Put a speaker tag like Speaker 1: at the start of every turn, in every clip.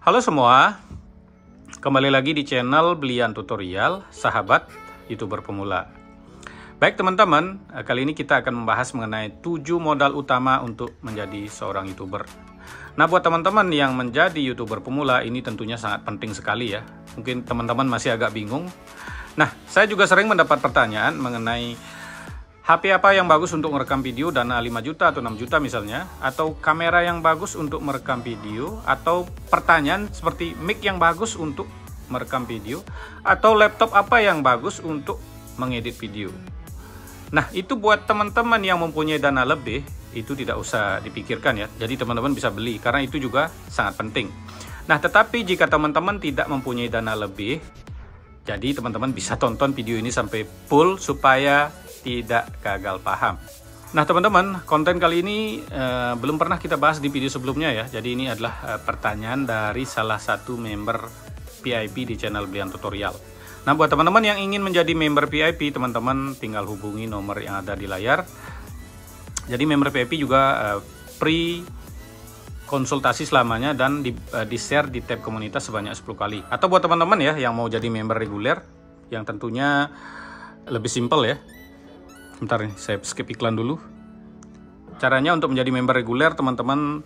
Speaker 1: Halo semua, kembali lagi di channel Blian Tutorial, sahabat YouTuber pemula. Baik teman-teman, kali ini kita akan membahas mengenai 7 modal utama untuk menjadi seorang YouTuber. Nah, buat teman-teman yang menjadi YouTuber pemula, ini tentunya sangat penting sekali ya. Mungkin teman-teman masih agak bingung. Nah, saya juga sering mendapat pertanyaan mengenai HP apa yang bagus untuk merekam video dana 5 juta atau 6 juta misalnya, atau kamera yang bagus untuk merekam video, atau pertanyaan seperti mic yang bagus untuk merekam video, atau laptop apa yang bagus untuk mengedit video. Nah, itu buat teman-teman yang mempunyai dana lebih, itu tidak usah dipikirkan ya. Jadi teman-teman bisa beli, karena itu juga sangat penting. Nah, tetapi jika teman-teman tidak mempunyai dana lebih, jadi teman-teman bisa tonton video ini sampai full supaya tidak gagal paham. Nah teman-teman, konten kali ini belum pernah kita bahas di video sebelumnya ya. Jadi ini adalah pertanyaan dari salah satu member VIP di channel Blian Tutorial. Nah buat teman-teman yang ingin menjadi member VIP, teman-teman tinggal hubungi nomor yang ada di layar. Jadi member VIP juga free konsultasi selamanya dan di share di tab komunitas sebanyak 10 kali. Atau buat teman-teman ya yang mau jadi member reguler, yang tentunya lebih simpel ya. Bentar nih, saya skip iklan dulu. Caranya untuk menjadi member reguler, teman-teman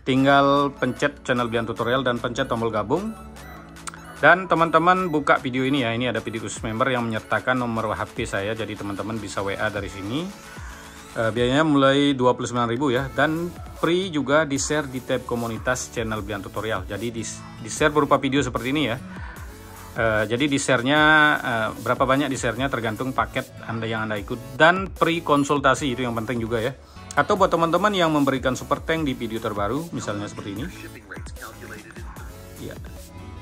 Speaker 1: tinggal pencet channel Blian Tutorial dan pencet tombol gabung. Dan teman-teman buka video ini ya, ini ada video khusus member yang menyertakan nomor HP saya, jadi teman-teman bisa WA dari sini. Biayanya mulai 29.000 ya, dan free juga di share di tab komunitas channel Blian Tutorial. Jadi di share berupa video seperti ini ya. Jadi di share-nya berapa banyak di share-nya tergantung paket yang Anda ikut, dan free konsultasi itu yang penting juga ya. Atau buat teman-teman yang memberikan super thank di video terbaru misalnya seperti ini ya,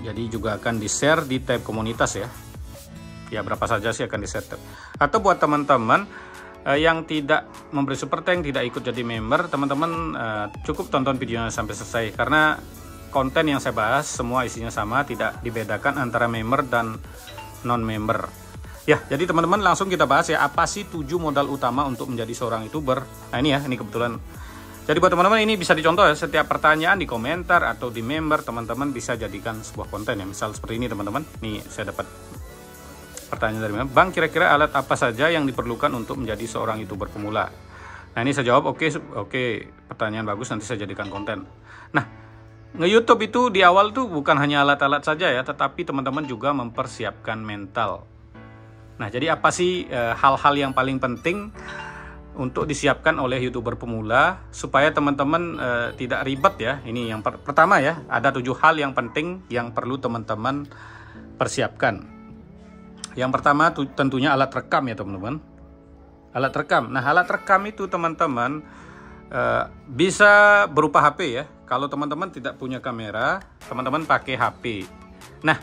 Speaker 1: jadi juga akan di share di tab komunitas ya. Ya berapa saja sih akan di share tab. Atau buat teman-teman yang tidak memberi super thank, tidak ikut jadi member, teman-teman cukup tonton videonya sampai selesai, karena konten yang saya bahas semua isinya sama, tidak dibedakan antara member dan non-member. Ya, jadi teman-teman langsung kita bahas ya, apa sih 7 modal utama untuk menjadi seorang YouTuber. Nah ini ya, ini kebetulan. Jadi buat teman-teman ini bisa dicontoh ya, setiap pertanyaan di komentar atau di member, teman-teman bisa jadikan sebuah konten ya. Misal seperti ini teman-teman, nih saya dapat pertanyaan dari member. Bang, kira-kira alat apa saja yang diperlukan untuk menjadi seorang YouTuber pemula? Nah ini saya jawab, oke, pertanyaan bagus, nanti saya jadikan konten. Nah, nge-YouTube itu di awal tuh bukan hanya alat-alat saja ya, tetapi teman-teman juga mempersiapkan mental. Nah, jadi apa sih hal-hal yang paling penting untuk disiapkan oleh YouTuber pemula supaya teman-teman tidak ribet ya? Ini yang pertama ya, ada 7 hal yang penting yang perlu teman-teman persiapkan. Yang pertama tentunya alat rekam ya teman-teman. Alat rekam. Nah, alat rekam itu teman-teman bisa berupa HP ya. Kalau teman-teman tidak punya kamera, teman-teman pakai HP. Nah,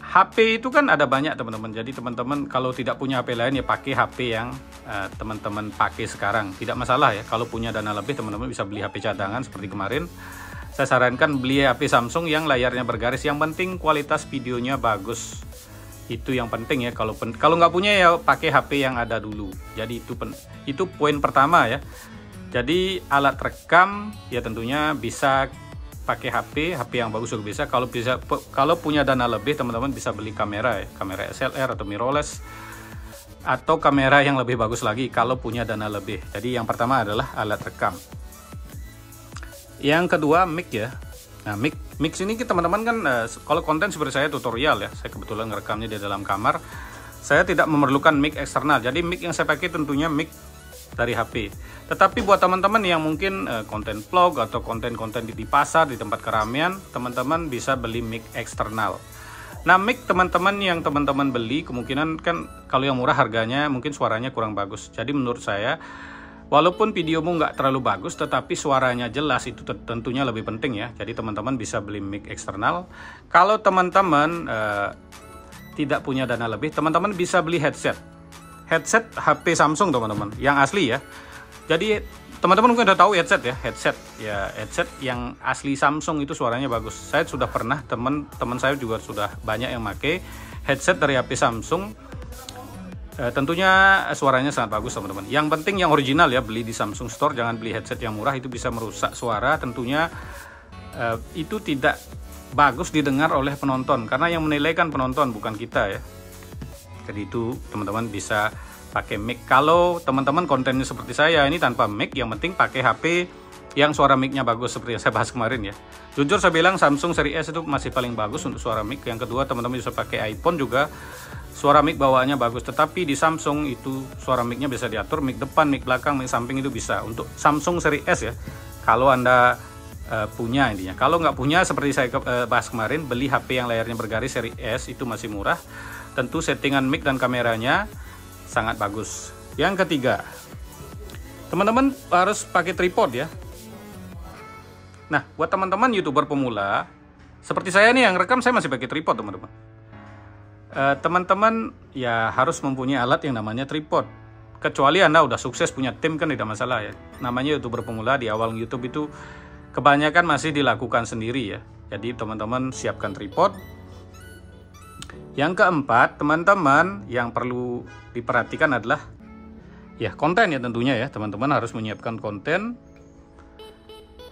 Speaker 1: HP itu kan ada banyak teman-teman. Jadi teman-teman kalau tidak punya HP lain ya pakai HP yang teman-teman pakai sekarang. Tidak masalah ya. Kalau punya dana lebih, teman-teman bisa beli HP cadangan seperti kemarin. Saya sarankan beli HP Samsung yang layarnya bergaris. Yang penting kualitas videonya bagus. Itu yang penting ya. Kalau nggak punya ya pakai HP yang ada dulu. Jadi itu poin pertama ya. Jadi alat rekam ya tentunya bisa pakai HP yang bagus juga bisa. Kalau punya dana lebih, teman-teman bisa beli kamera ya, kamera SLR atau mirrorless, atau kamera yang lebih bagus lagi kalau punya dana lebih. Jadi yang pertama adalah alat rekam. Yang kedua mic ya. Nah mic ini teman-teman kan kalau konten seperti saya tutorial ya, saya kebetulan ngerekamnya di dalam kamar. Saya tidak memerlukan mic eksternal. Jadi mic yang saya pakai tentunya mic dari HP. Tetapi buat teman-teman yang mungkin konten vlog atau konten-konten di pasar, di tempat keramaian, teman-teman bisa beli mic eksternal. Nah mic teman-teman yang teman-teman beli kemungkinan kan kalau yang murah harganya mungkin suaranya kurang bagus. Jadi menurut saya walaupun videomu nggak terlalu bagus, tetapi suaranya jelas, itu tentunya lebih penting ya. Jadi teman-teman bisa beli mic eksternal. Kalau teman-teman tidak punya dana lebih, teman-teman bisa beli headset HP Samsung teman-teman yang asli ya. Jadi teman-teman mungkin udah tahu headset yang asli Samsung itu suaranya bagus. Saya sudah pernah, teman-teman saya juga sudah banyak yang pakai headset dari HP Samsung. Tentunya suaranya sangat bagus teman-teman. Yang penting yang original ya, beli di Samsung Store, jangan beli headset yang murah, itu bisa merusak suara. Tentunya itu tidak bagus didengar oleh penonton, karena yang menilai kan penonton, bukan kita ya. Jadi itu teman-teman bisa pakai mic. Kalau teman-teman kontennya seperti saya ini tanpa mic, yang penting pakai HP yang suara mic-nya bagus seperti yang saya bahas kemarin ya. Jujur saya bilang Samsung seri S itu masih paling bagus untuk suara mic. Yang kedua, teman-teman bisa pakai iPhone juga, suara mic bawaannya bagus. Tetapi di Samsung itu suara mic-nya bisa diatur, mic depan, mic belakang, mic samping itu bisa untuk Samsung seri S ya. Kalau Anda punya intinya. Kalau nggak punya, seperti saya bahas kemarin, beli HP yang layarnya bergaris seri S itu masih murah. Tentu settingan mic dan kameranya sangat bagus. Yang ketiga, teman-teman harus pakai tripod ya. Nah, buat teman-teman YouTuber pemula seperti saya nih yang rekam, saya masih pakai tripod teman-teman. Teman-teman ya harus mempunyai alat yang namanya tripod. Kecuali Anda udah sukses punya tim kan tidak masalah ya. Namanya YouTuber pemula di awal YouTube itu kebanyakan masih dilakukan sendiri ya. Jadi teman-teman siapkan tripod. Yang keempat, teman-teman yang perlu diperhatikan adalah ya konten ya tentunya ya. Teman-teman harus menyiapkan konten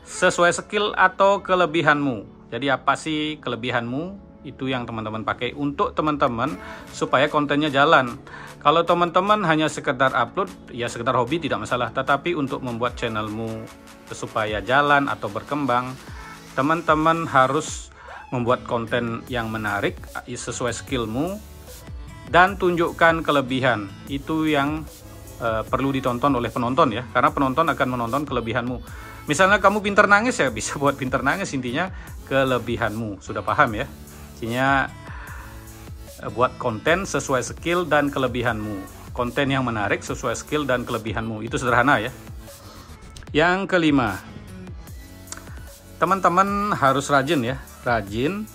Speaker 1: sesuai skill atau kelebihanmu. Jadi apa sih kelebihanmu? Itu yang teman-teman pakai untuk teman-teman supaya kontennya jalan. Kalau teman-teman hanya sekedar upload, ya sekedar hobi tidak masalah. Tetapi untuk membuat channelmu supaya jalan atau berkembang, teman-teman harus membuat konten yang menarik sesuai skillmu dan tunjukkan kelebihan. Itu yang perlu ditonton oleh penonton ya, karena penonton akan menonton kelebihanmu. Misalnya kamu pintar nangis ya bisa buat pintar nangis, intinya kelebihanmu. Sudah paham ya? Intinya buat konten sesuai skill dan kelebihanmu. Konten yang menarik sesuai skill dan kelebihanmu. Itu sederhana ya. Yang kelima, teman-teman harus rajin ya. Rajin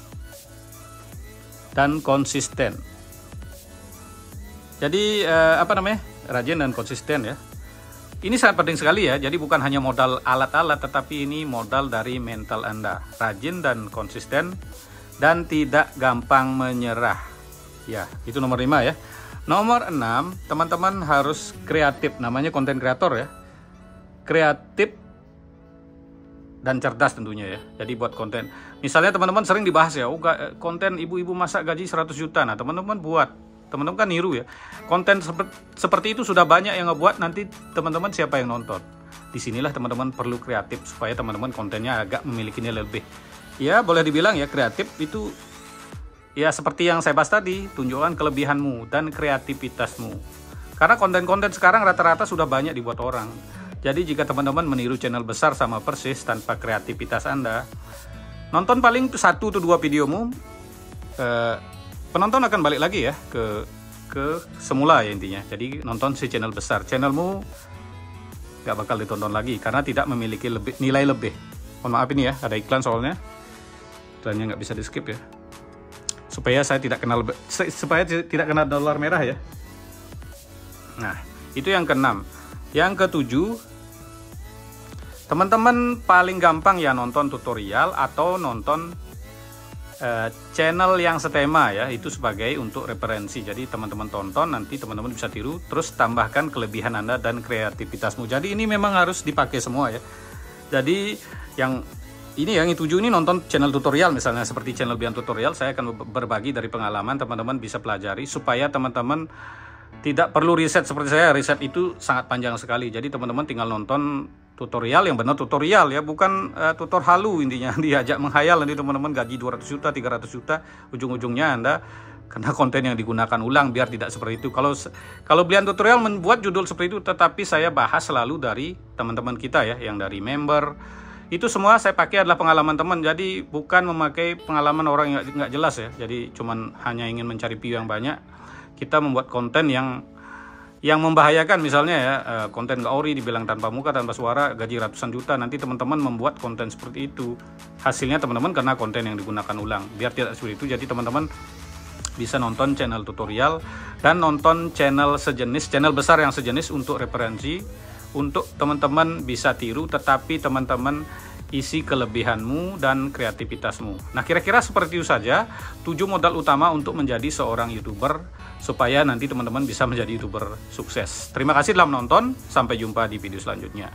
Speaker 1: dan konsisten. Jadi rajin dan konsisten ya. Ini sangat penting sekali ya. Jadi bukan hanya modal alat-alat, tetapi ini modal dari mental Anda. Rajin dan konsisten dan tidak gampang menyerah. Ya, itu nomor 5 ya. Nomor 6, teman-teman harus kreatif. Namanya konten kreator ya. Kreatif dan cerdas tentunya ya. Jadi buat konten. Misalnya teman-teman sering dibahas ya, konten ibu-ibu masak gaji 100 juta. Nah, teman-teman buat. Teman-teman kan niru ya. Konten seperti itu sudah banyak yang ngebuat, nanti teman-teman siapa yang nonton. Disinilah teman-teman perlu kreatif supaya teman-teman kontennya agak memiliki nilai lebih. Ya boleh dibilang ya kreatif itu ya seperti yang saya bahas tadi, tunjukkan kelebihanmu dan kreativitasmu. Karena konten-konten sekarang rata-rata sudah banyak dibuat orang. Jadi jika teman-teman meniru channel besar sama persis tanpa kreativitas Anda, nonton paling 1-2 videomu, penonton akan balik lagi ya ke semula ya intinya. Jadi nonton si channel besar, channelmu nggak bakal ditonton lagi karena tidak memiliki nilai lebih. Mohon maaf ini ya, ada iklan soalnya. Iklannya nggak bisa di skip ya. Supaya tidak kena dolar merah ya. Nah, itu yang ke-6. Yang ke-7, teman-teman paling gampang ya nonton tutorial atau nonton channel yang setema ya, itu sebagai untuk referensi. Jadi teman-teman tonton, nanti teman-teman bisa tiru, terus tambahkan kelebihan Anda dan kreativitasmu. Jadi ini memang harus dipakai semua ya. Jadi yang 7 ini nonton channel tutorial, misalnya seperti channel Blian Tutorial. Saya akan berbagi dari pengalaman, teman-teman bisa pelajari supaya teman-teman tidak perlu riset seperti saya. Riset itu sangat panjang sekali. Jadi teman-teman tinggal nonton tutorial yang benar, tutorial ya, bukan tutor halu intinya. Diajak menghayal, nanti teman-teman gaji 200 juta, 300 juta, ujung-ujungnya Anda karena konten yang digunakan ulang. Biar tidak seperti itu. Kalau Blian Tutorial membuat judul seperti itu, tetapi saya bahas selalu dari teman-teman kita ya, yang dari member. Itu semua saya pakai adalah pengalaman teman. Jadi bukan memakai pengalaman orang yang nggak jelas ya. Jadi cuman hanya ingin mencari view yang banyak. Kita membuat konten yang membahayakan, misalnya ya konten nggak ori, dibilang tanpa muka, tanpa suara, gaji ratusan juta. Nanti teman-teman membuat konten seperti itu, hasilnya teman-teman karena konten yang digunakan ulang. Biar tidak seperti itu, jadi teman-teman bisa nonton channel tutorial dan nonton channel sejenis, channel besar yang sejenis untuk referensi, untuk teman-teman bisa tiru, tetapi teman-teman isi kelebihanmu dan kreativitasmu. Nah, kira-kira seperti itu saja 7 modal utama untuk menjadi seorang YouTuber supaya nanti teman-teman bisa menjadi YouTuber sukses. Terima kasih telah menonton, sampai jumpa di video selanjutnya.